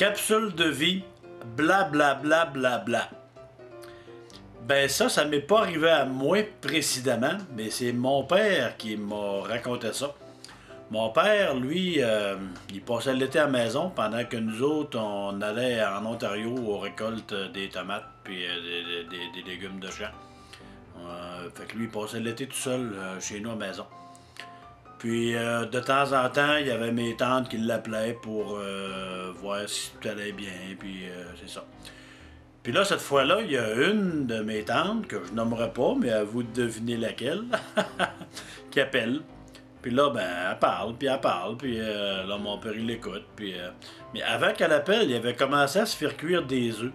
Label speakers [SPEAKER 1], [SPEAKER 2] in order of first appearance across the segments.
[SPEAKER 1] Capsule de vie, blablabla, bla. Ben ça m'est pas arrivé à moi précisément, mais c'est mon père qui m'a raconté ça. Mon père, lui, il passait l'été à la maison pendant que nous autres, on allait en Ontario aux récoltes des tomates puis des légumes de champ. Fait que lui, il passait l'été tout seul chez nous à la maison. Puis de temps en temps, il y avait mes tantes qui l'appelaient pour voir si tout allait bien, puis c'est ça. Puis là, cette fois-là, il y a une de mes tantes, que je nommerai pas, mais à vous de deviner laquelle, qui appelle. Puis là, ben, elle parle, puis là, mon père, il l'écoute, puis... mais avant qu'elle appelle, il avait commencé à se faire cuire des œufs.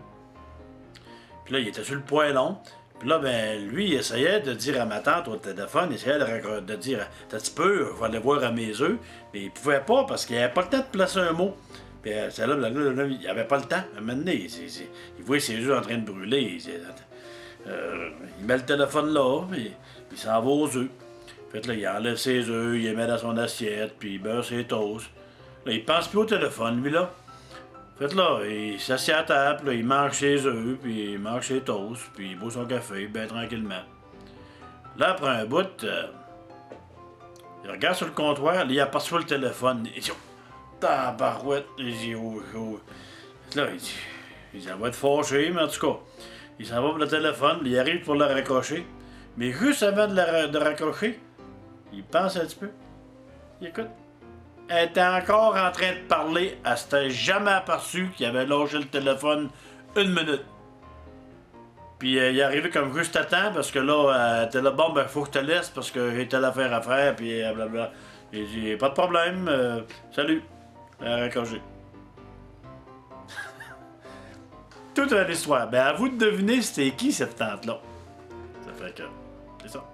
[SPEAKER 1] Puis là, il était sur le poêlon. Puis là, ben, lui, il essayait de dire à ma tante au téléphone, il essayait de dire, t'as un petit peu, je vais aller voir à mes œufs. Mais il pouvait pas parce qu'il avait pas le temps de placer un mot. Puis c'est là, il avait pas le temps. À un moment donné, il voyait ses œufs en train de brûler. Il met le téléphone là, puis il s'en va aux œufs. Fait là, il enlève ses œufs, il les met dans son assiette, puis il beurre ses toasts. Là, il pense plus au téléphone, lui, là. Fait là, il s'assied à table, là, il mange ses œufs, puis il mange ses toasts, puis il boit son café, bien tranquillement. Là, après un bout, il regarde sur le comptoir, là, il aperçoit le téléphone. Il dit, oh, tabarouette, il dit, oh. Là, il dit, ça va être fâché, mais en tout cas, il s'en va pour le téléphone, il arrive pour le raccrocher. Mais juste avant de raccrocher, il pense un petit peu, il écoute. Elle était encore en train de parler. Elle s'était jamais aperçue qu'il avait lâché le téléphone 1 minute. Puis il est arrivé comme juste à temps parce que là, elle était là, bon, ben, faut que je te laisse parce que j'ai telle affaire à faire, puis blablabla. Il dit, pas de problème, salut. Elle a raccroché. Toute l'histoire. Ben, à vous de deviner c'était qui cette tante-là. Ça fait que, c'est ça.